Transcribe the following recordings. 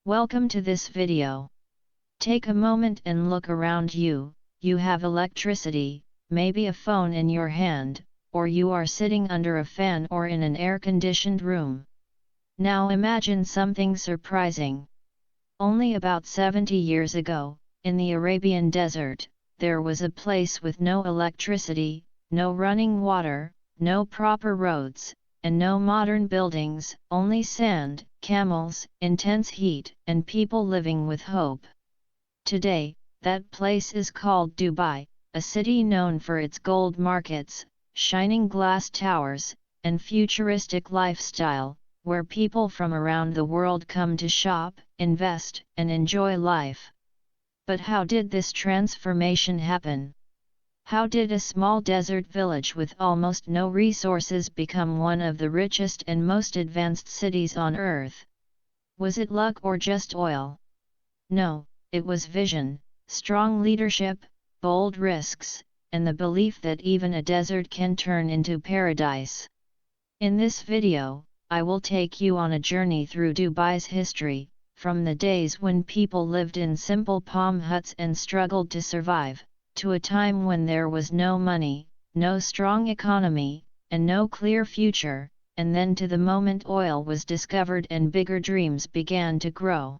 Welcome to this video. Take a moment and look around you. You have electricity, maybe a phone in your hand, or you are sitting under a fan or in an air-conditioned room. Now imagine something surprising. Only about 70 years ago, in the Arabian desert, there was a place with no electricity, no running water, no proper roads, and no modern buildings, only sand, camels, intense heat, and people living with hope. Today, that place is called Dubai, a city known for its gold markets, shining glass towers, and futuristic lifestyle, where people from around the world come to shop, invest, and enjoy life. But how did this transformation happen? How did a small desert village with almost no resources become one of the richest and most advanced cities on Earth? Was it luck or just oil? No, it was vision, strong leadership, bold risks, and the belief that even a desert can turn into paradise. In this video, I will take you on a journey through Dubai's history, from the days when people lived in simple palm huts and struggled to survive, to a time when there was no money, no strong economy, and no clear future, and then to the moment oil was discovered and bigger dreams began to grow.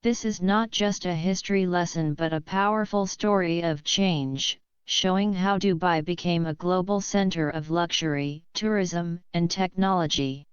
This is not just a history lesson but a powerful story of change, showing how Dubai became a global center of luxury, tourism, and technology.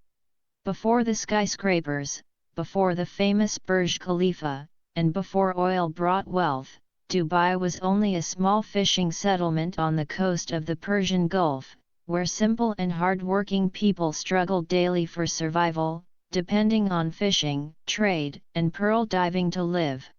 Before the skyscrapers, before the famous Burj Khalifa, and before oil brought wealth, Dubai was only a small fishing settlement on the coast of the Persian Gulf, where simple and hard-working people struggled daily for survival, depending on fishing, trade, and pearl diving to live.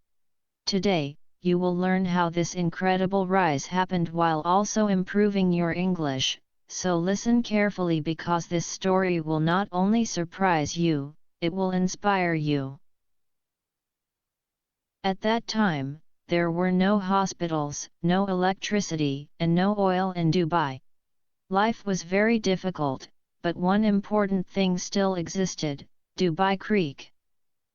Today, you will learn how this incredible rise happened while also improving your English, so listen carefully because this story will not only surprise you, it will inspire you. At that time, there were no hospitals, no electricity, and no oil in Dubai. Life was very difficult, but one important thing still existed: Dubai Creek.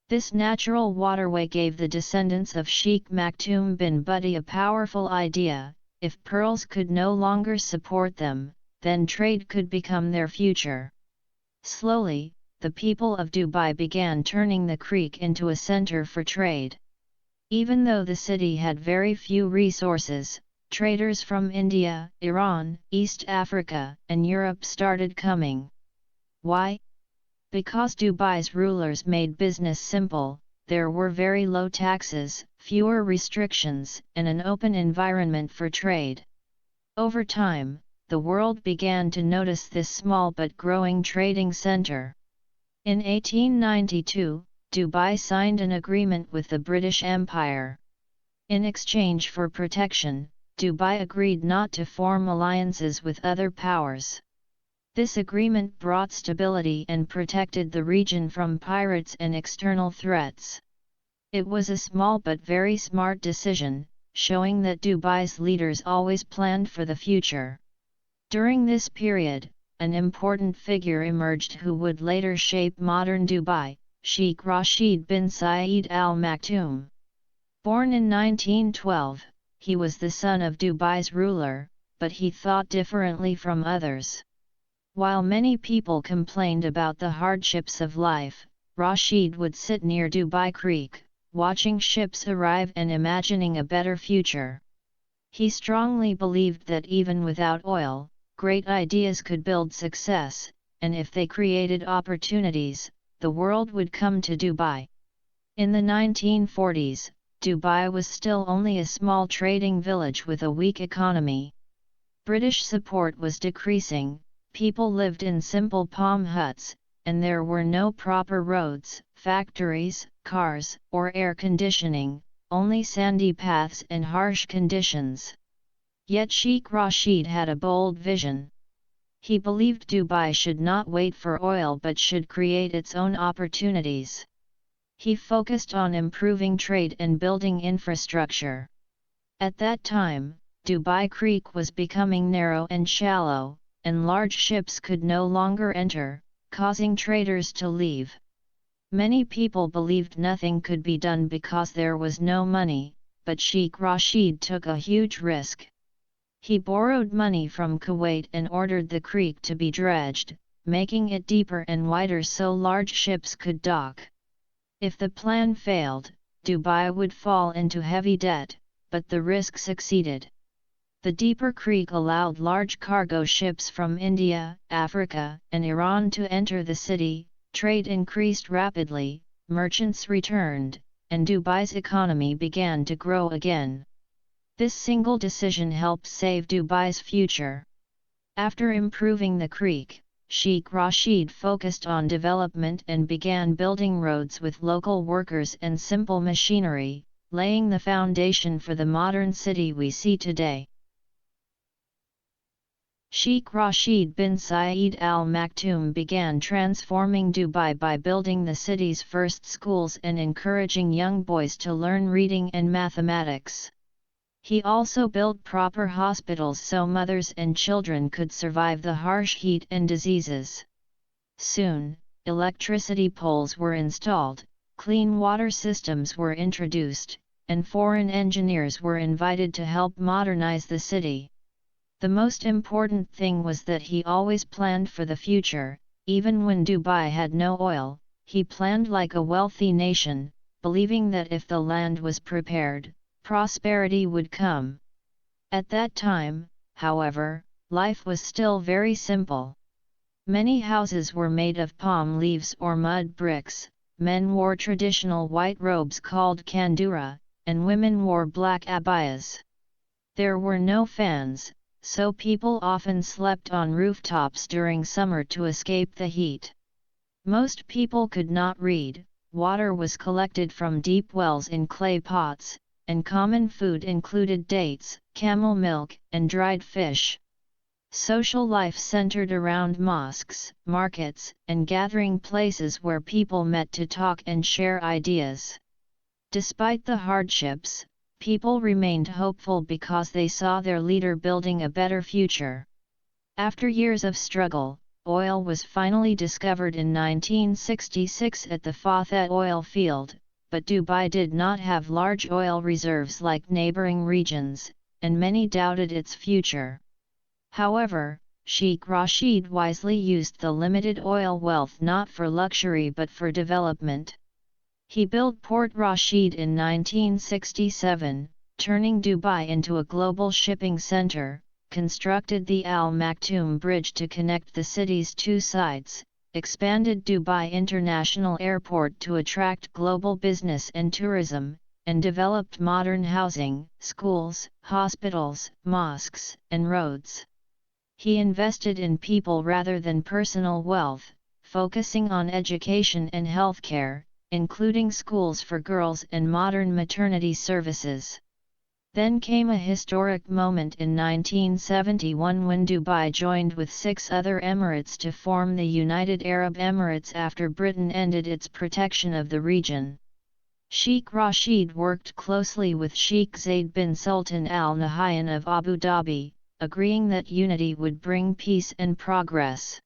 This natural waterway gave the descendants of Sheikh Maktoum bin Budi a powerful idea: if pearls could no longer support them, then trade could become their future. Slowly, the people of Dubai began turning the creek into a center for trade. Even though the city had very few resources, traders from India, Iran, East Africa, and Europe started coming. Why? Because Dubai's rulers made business simple. There were very low taxes, fewer restrictions, and an open environment for trade. Over time, the world began to notice this small but growing trading center. In 1892, Dubai signed an agreement with the British Empire. In exchange for protection, Dubai agreed not to form alliances with other powers. This agreement brought stability and protected the region from pirates and external threats. It was a small but very smart decision, showing that Dubai's leaders always planned for the future. During this period, an important figure emerged who would later shape modern Dubai: Sheikh Rashid bin Saeed Al Maktoum. Born in 1912, he was the son of Dubai's ruler, but he thought differently from others. While many people complained about the hardships of life, Rashid would sit near Dubai Creek, watching ships arrive and imagining a better future. He strongly believed that even without oil, great ideas could build success, and if they created opportunities, the world would come to Dubai. In the 1940s, Dubai was still only a small trading village with a weak economy. British support was decreasing, people lived in simple palm huts, and there were no proper roads, factories, cars, or air conditioning, only sandy paths and harsh conditions. Yet Sheikh Rashid had a bold vision. He believed Dubai should not wait for oil but should create its own opportunities. He focused on improving trade and building infrastructure. At that time, Dubai Creek was becoming narrow and shallow, and large ships could no longer enter, causing traders to leave. Many people believed nothing could be done because there was no money, but Sheikh Rashid took a huge risk. He borrowed money from Kuwait and ordered the creek to be dredged, making it deeper and wider so large ships could dock. If the plan failed, Dubai would fall into heavy debt, but the risk succeeded. The deeper creek allowed large cargo ships from India, Africa, and Iran to enter the city, trade increased rapidly, merchants returned, and Dubai's economy began to grow again. This single decision helped save Dubai's future. After improving the creek, Sheikh Rashid focused on development and began building roads with local workers and simple machinery, laying the foundation for the modern city we see today. Sheikh Rashid bin Zayed Al Maktoum began transforming Dubai by building the city's first schools and encouraging young boys to learn reading and mathematics. He also built proper hospitals so mothers and children could survive the harsh heat and diseases. Soon, electricity poles were installed, clean water systems were introduced, and foreign engineers were invited to help modernize the city. The most important thing was that he always planned for the future. Even when Dubai had no oil, he planned like a wealthy nation, believing that if the land was prepared, prosperity would come. At that time, however, life was still very simple. Many houses were made of palm leaves or mud bricks, men wore traditional white robes called kandura, and women wore black abayas. There were no fans, so people often slept on rooftops during summer to escape the heat. Most people could not read, water was collected from deep wells in clay pots, and common food included dates, camel milk, and dried fish. Social life centered around mosques, markets, and gathering places where people met to talk and share ideas. Despite the hardships, people remained hopeful because they saw their leader building a better future. After years of struggle, oil was finally discovered in 1966 at the Fathet oil field, but Dubai did not have large oil reserves like neighboring regions, and many doubted its future. However, Sheikh Rashid wisely used the limited oil wealth not for luxury but for development. He built Port Rashid in 1967, turning Dubai into a global shipping center, constructed the Al Maktoum Bridge to connect the city's two sides, expanded Dubai International Airport to attract global business and tourism, and developed modern housing, schools, hospitals, mosques, and roads. He invested in people rather than personal wealth, focusing on education and healthcare, including schools for girls and modern maternity services. Then came a historic moment in 1971 when Dubai joined with 6 other Emirates to form the United Arab Emirates after Britain ended its protection of the region. Sheikh Rashid worked closely with Sheikh Zayed bin Sultan Al Nahyan of Abu Dhabi, agreeing that unity would bring peace and progress.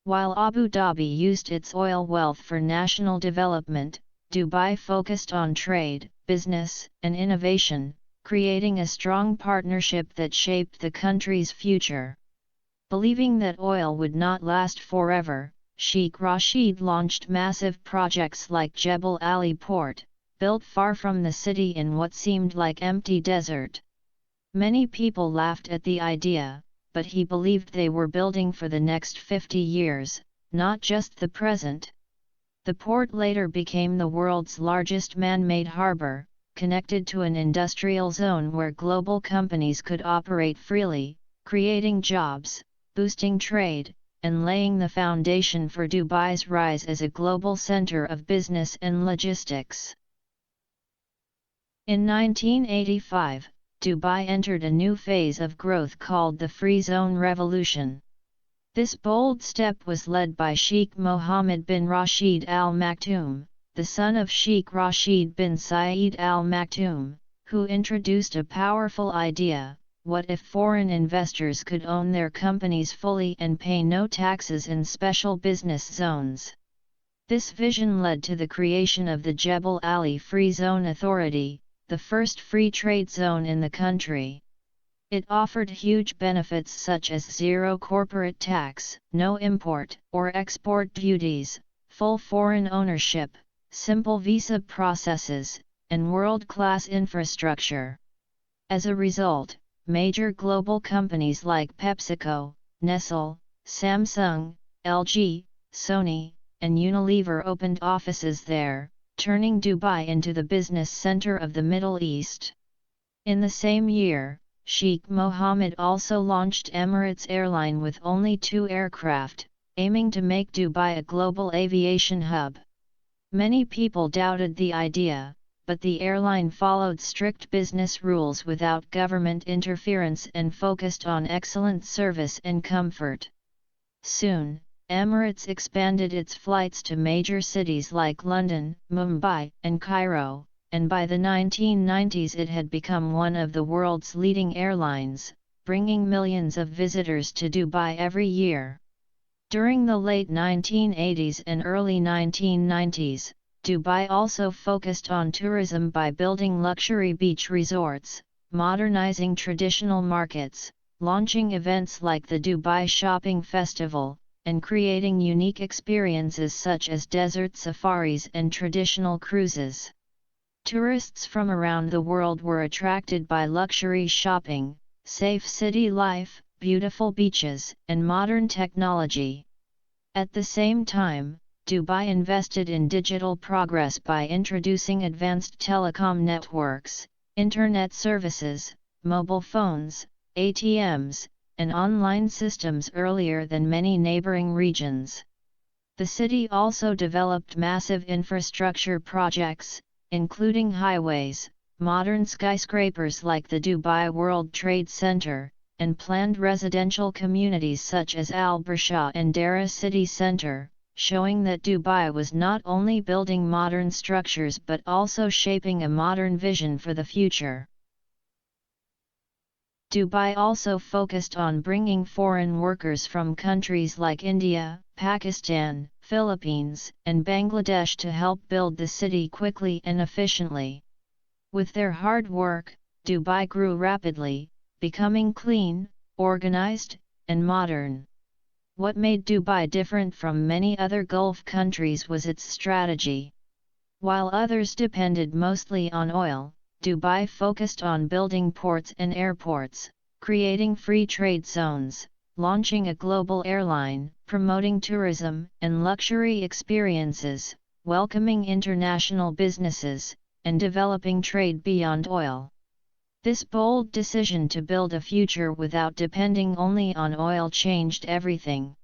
While Abu Dhabi used its oil wealth for national development, Dubai focused on trade, business, and innovation, creating a strong partnership that shaped the country's future. Believing that oil would not last forever, Sheikh Rashid launched massive projects like Jebel Ali Port, built far from the city in what seemed like empty desert. Many people laughed at the idea, but he believed they were building for the next 50 years, not just the present. The port later became the world's largest man-made harbor, connected to an industrial zone where global companies could operate freely, creating jobs, boosting trade, and laying the foundation for Dubai's rise as a global center of business and logistics. In 1985, Dubai entered a new phase of growth called the Free Zone Revolution. This bold step was led by Sheikh Mohammed bin Rashid Al Maktoum, the son of Sheikh Rashid bin Zayed Al Maktoum, who introduced a powerful idea: what if foreign investors could own their companies fully and pay no taxes in special business zones? This vision led to the creation of the Jebel Ali Free Zone Authority, the first free trade zone in the country. It offered huge benefits such as zero corporate tax, no import or export duties, full foreign ownership, simple visa processes, and world-class infrastructure. As a result, major global companies like PepsiCo, Nestle, Samsung, LG, Sony, and Unilever opened offices there, turning Dubai into the business center of the Middle East. In the same year, Sheikh Mohammed also launched Emirates Airline with only 2 aircraft, aiming to make Dubai a global aviation hub. Many people doubted the idea, but the airline followed strict business rules without government interference and focused on excellent service and comfort. Soon, Emirates expanded its flights to major cities like London, Mumbai, and Cairo, and by the 1990s it had become one of the world's leading airlines, bringing millions of visitors to Dubai every year. During the late 1980s and early 1990s, Dubai also focused on tourism by building luxury beach resorts, modernizing traditional markets, launching events like the Dubai Shopping Festival, and creating unique experiences such as desert safaris and traditional cruises. Tourists from around the world were attracted by luxury shopping, safe city life, beautiful beaches, and modern technology. At the same time, Dubai invested in digital progress by introducing advanced telecom networks, internet services, mobile phones, ATMs, and online systems earlier than many neighboring regions. The city also developed massive infrastructure projects, including highways, modern skyscrapers like the Dubai World Trade Center, and planned residential communities such as Al Bursha and Dara City Center, showing that Dubai was not only building modern structures but also shaping a modern vision for the future. Dubai also focused on bringing foreign workers from countries like India, Pakistan, Philippines, and Bangladesh to help build the city quickly and efficiently. With their hard work, Dubai grew rapidly, becoming clean, organized, and modern. What made Dubai different from many other Gulf countries was its strategy. While others depended mostly on oil, Dubai focused on building ports and airports, creating free trade zones, launching a global airline, promoting tourism and luxury experiences, welcoming international businesses, and developing trade beyond oil. This bold decision to build a future without depending only on oil changed everything.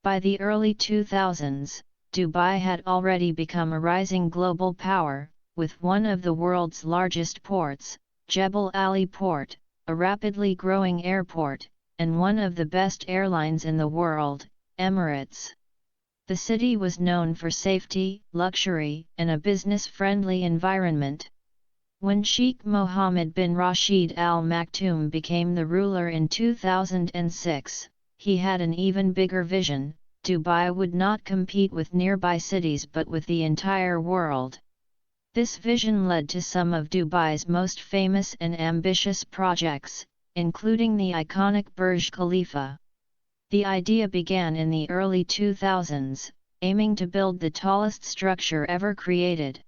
By the early 2000s, Dubai had already become a rising global power, with one of the world's largest ports, Jebel Ali Port, a rapidly growing airport, and one of the best airlines in the world, Emirates. The city was known for safety, luxury, and a business-friendly environment. When Sheikh Mohammed bin Rashid Al Maktoum became the ruler in 2006, he had an even bigger vision. Dubai would not compete with nearby cities but with the entire world. This vision led to some of Dubai's most famous and ambitious projects, including the iconic Burj Khalifa. The idea began in the early 2000s, aiming to build the tallest structure ever created.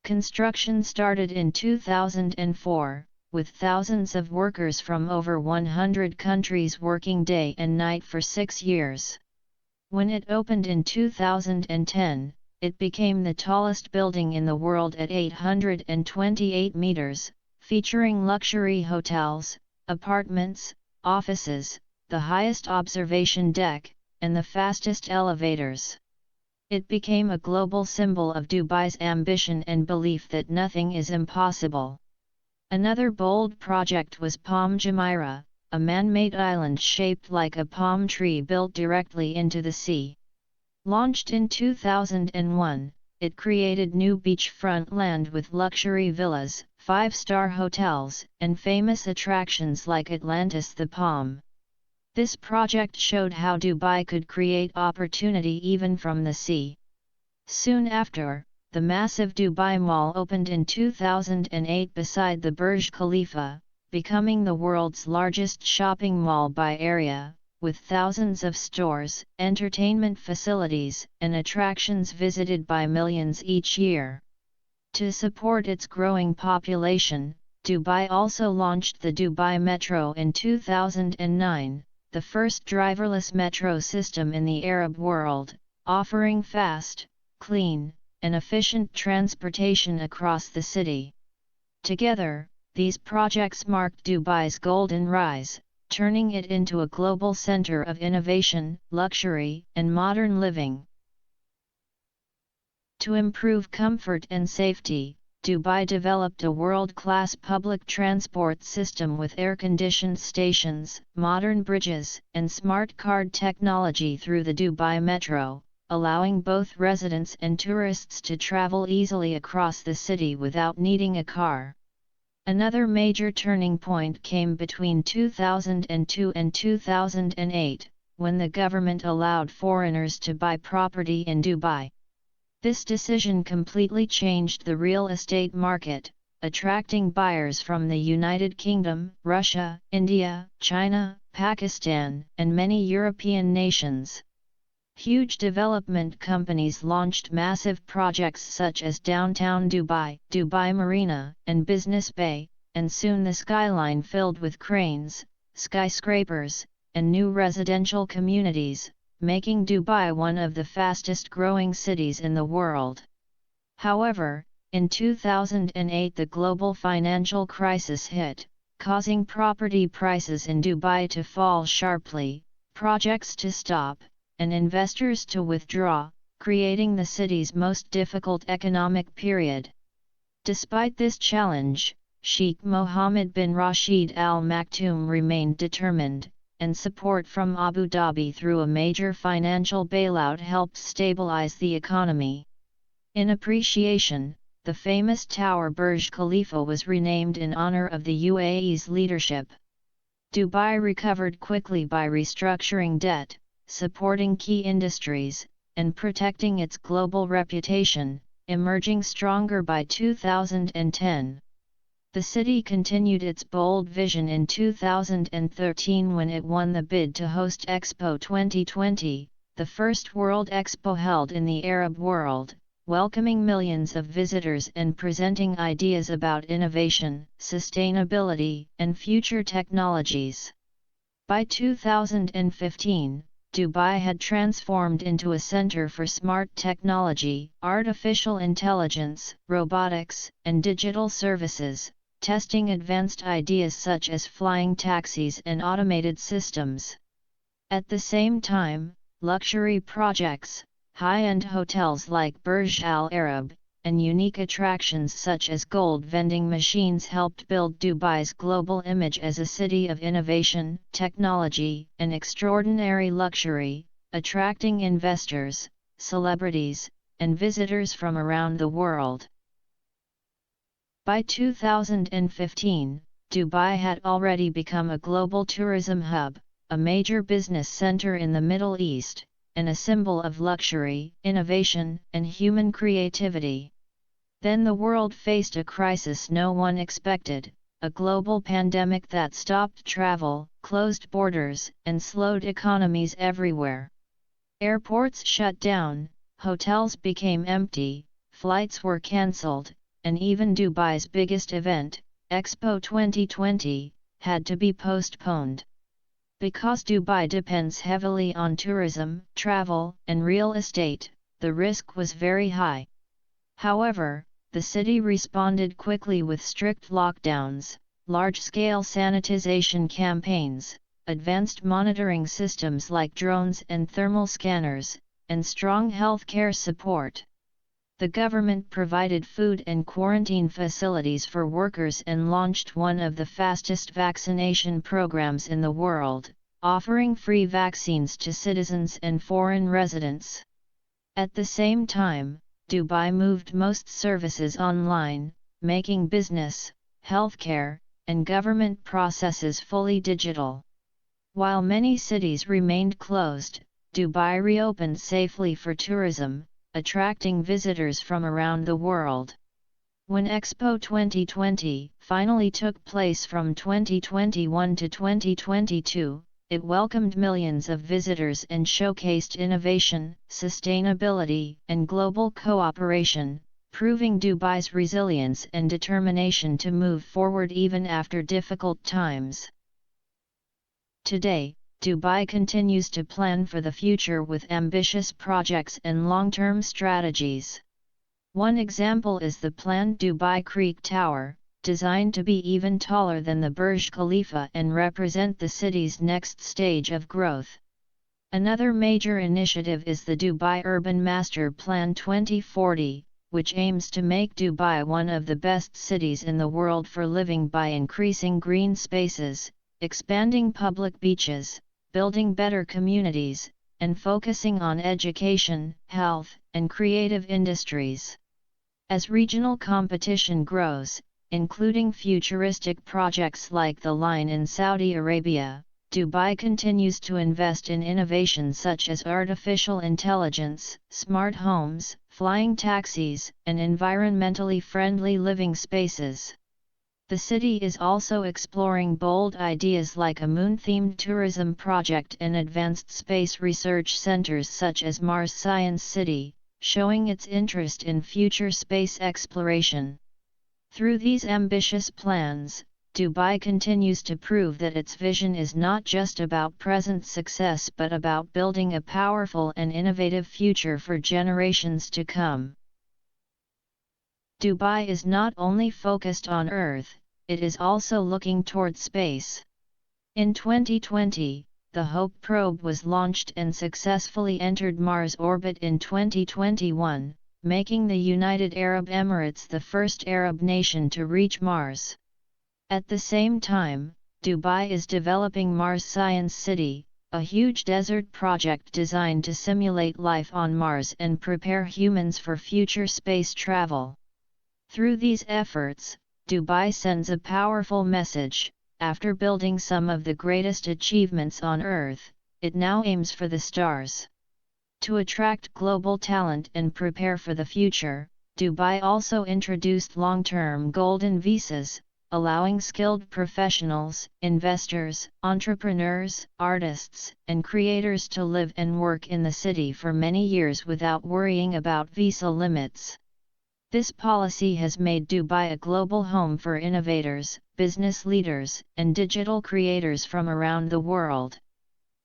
Construction started in 2004, with thousands of workers from over 100 countries working day and night for 6 years. When it opened in 2010, it became the tallest building in the world at 828 meters, featuring luxury hotels, apartments, offices, the highest observation deck, and the fastest elevators. It became a global symbol of Dubai's ambition and belief that nothing is impossible. Another bold project was Palm Jumeirah, a man-made island shaped like a palm tree built directly into the sea. Launched in 2001, it created new beachfront land with luxury villas, 5-star hotels, and famous attractions like Atlantis the Palm. This project showed how Dubai could create opportunity even from the sea. Soon after, the massive Dubai Mall opened in 2008 beside the Burj Khalifa, becoming the world's largest shopping mall by area, with thousands of stores, entertainment facilities, and attractions visited by millions each year. To support its growing population, Dubai also launched the Dubai Metro in 2009, the first driverless metro system in the Arab world, offering fast, clean, and efficient transportation across the city. Together, these projects marked Dubai's golden rise, turning it into a global center of innovation, luxury, and modern living. To improve comfort and safety, Dubai developed a world-class public transport system with air-conditioned stations, modern bridges, and smart card technology through the Dubai Metro, allowing both residents and tourists to travel easily across the city without needing a car. Another major turning point came between 2002 and 2008, when the government allowed foreigners to buy property in Dubai. This decision completely changed the real estate market, attracting buyers from the United Kingdom, Russia, India, China, Pakistan, and many European nations. Huge development companies launched massive projects such as Downtown Dubai, Dubai Marina, and Business Bay, and soon the skyline filled with cranes, skyscrapers, and new residential communities, making Dubai one of the fastest-growing cities in the world. However, in 2008 the global financial crisis hit, causing property prices in Dubai to fall sharply, projects to stop, and investors to withdraw, creating the city's most difficult economic period. Despite this challenge, Sheikh Mohammed bin Rashid Al Maktoum remained determined, and support from Abu Dhabi through a major financial bailout helped stabilize the economy. In appreciation, the famous tower Burj Khalifa was renamed in honor of the UAE's leadership. Dubai recovered quickly by restructuring debt, supporting key industries, and protecting its global reputation, emerging stronger by 2010. The city continued its bold vision in 2013 when it won the bid to host Expo 2020, the first World Expo held in the Arab world, welcoming millions of visitors and presenting ideas about innovation, sustainability, and future technologies. By 2015, Dubai had transformed into a center for smart technology, artificial intelligence, robotics, and digital services, testing advanced ideas such as flying taxis and automated systems. At the same time, luxury projects, high-end hotels like Burj Al Arab, and unique attractions such as gold vending machines helped build Dubai's global image as a city of innovation, technology, and extraordinary luxury, attracting investors, celebrities, and visitors from around the world. By 2015, Dubai had already become a global tourism hub, a major business center in the Middle East, and a symbol of luxury, innovation, and human creativity. Then the world faced a crisis no one expected, a global pandemic that stopped travel, closed borders, and slowed economies everywhere. Airports shut down, hotels became empty, flights were cancelled, and even Dubai's biggest event, Expo 2020, had to be postponed. Because Dubai depends heavily on tourism, travel, and real estate, the risk was very high. However, the city responded quickly with strict lockdowns, large-scale sanitization campaigns, advanced monitoring systems like drones and thermal scanners, and strong healthcare support. The government provided food and quarantine facilities for workers and launched one of the fastest vaccination programs in the world, offering free vaccines to citizens and foreign residents. At the same time, Dubai moved most services online, making business, healthcare, and government processes fully digital. While many cities remained closed, Dubai reopened safely for tourism, attracting visitors from around the world. When Expo 2020 finally took place from 2021 to 2022, it welcomed millions of visitors and showcased innovation, sustainability, and global cooperation, proving Dubai's resilience and determination to move forward even after difficult times. Today, Dubai continues to plan for the future with ambitious projects and long-term strategies. One example is the planned Dubai Creek Tower, designed to be even taller than the Burj Khalifa and represent the city's next stage of growth. Another major initiative is the Dubai Urban Master Plan 2040, which aims to make Dubai one of the best cities in the world for living by increasing green spaces, expanding public beaches, building better communities, and focusing on education, health, and creative industries. As regional competition grows, including futuristic projects like the line in Saudi Arabia, Dubai continues to invest in innovations such as artificial intelligence, smart homes, flying taxis, and environmentally friendly living spaces. The city is also exploring bold ideas like a moon-themed tourism project and advanced space research centers such as Mars Science City, showing its interest in future space exploration. Through these ambitious plans, Dubai continues to prove that its vision is not just about present success but about building a powerful and innovative future for generations to come. Dubai is not only focused on Earth, it is also looking toward space. In 2020, the Hope probe was launched and successfully entered Mars orbit in 2021, making the United Arab Emirates the first Arab nation to reach Mars. At the same time, Dubai is developing Mars Science City, a huge desert project designed to simulate life on Mars and prepare humans for future space travel. Through these efforts, Dubai sends a powerful message: after building some of the greatest achievements on Earth, it now aims for the stars. To attract global talent and prepare for the future, Dubai also introduced long-term golden visas, allowing skilled professionals, investors, entrepreneurs, artists, and creators to live and work in the city for many years without worrying about visa limits. This policy has made Dubai a global home for innovators, business leaders, and digital creators from around the world.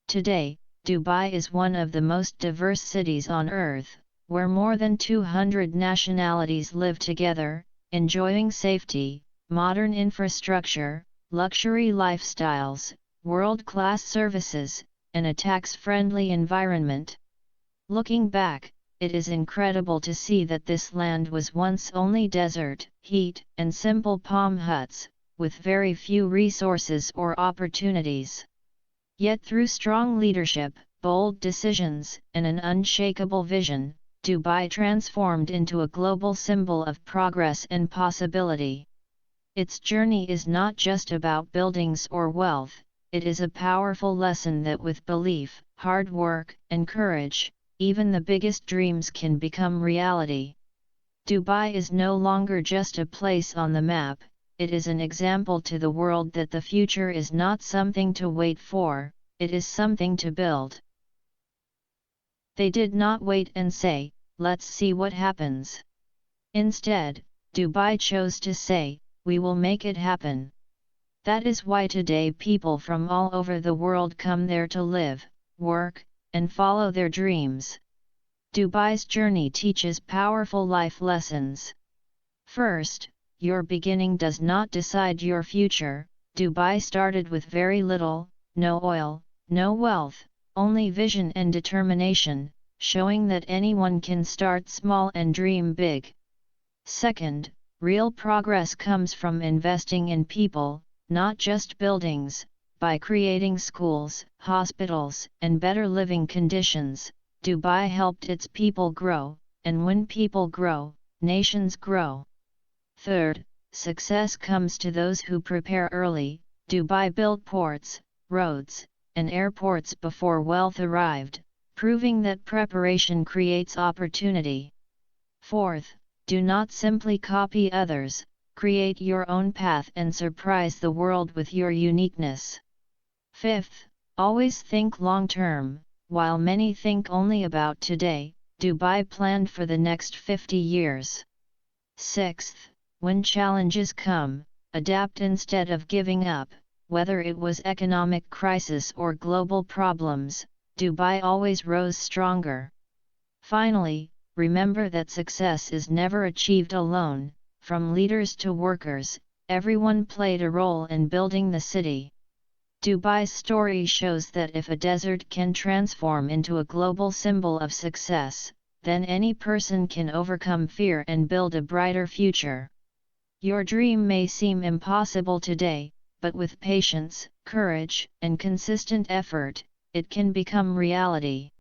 Today, Dubai is one of the most diverse cities on Earth, where more than 200 nationalities live together, enjoying safety, modern infrastructure, luxury lifestyles, world-class services, and a tax-friendly environment. Looking back, it is incredible to see that this land was once only desert, heat, and simple palm huts, with very few resources or opportunities. Yet through strong leadership, bold decisions, and an unshakable vision, Dubai transformed into a global symbol of progress and possibility. Its journey is not just about buildings or wealth, it is a powerful lesson that with belief, hard work, and courage, even the biggest dreams can become reality. Dubai is no longer just a place on the map, it is an example to the world that the future is not something to wait for, it is something to build. They did not wait and say, "Let's see what happens." Instead, Dubai chose to say, "We will make it happen." That is why today people from all over the world come there to live, work, and follow their dreams. Dubai's journey teaches powerful life lessons. First, your beginning does not decide your future. Dubai started with very little, no oil, no wealth, only vision and determination, showing that anyone can start small and dream big. Second, real progress comes from investing in people, not just buildings. By creating schools, hospitals, and better living conditions, Dubai helped its people grow, and when people grow, nations grow. Third, success comes to those who prepare early. Dubai built ports, roads, and airports before wealth arrived, proving that preparation creates opportunity. Fourth, do not simply copy others, create your own path and surprise the world with your uniqueness. Fifth, always think long-term. While many think only about today, Dubai planned for the next 50 years. Sixth, when challenges come, adapt instead of giving up. Whether it was economic crisis or global problems, Dubai always rose stronger. Finally, remember that success is never achieved alone. From leaders to workers, everyone played a role in building the city. Dubai's story shows that if a desert can transform into a global symbol of success, then any person can overcome fear and build a brighter future. Your dream may seem impossible today, but with patience, courage, and consistent effort, it can become reality.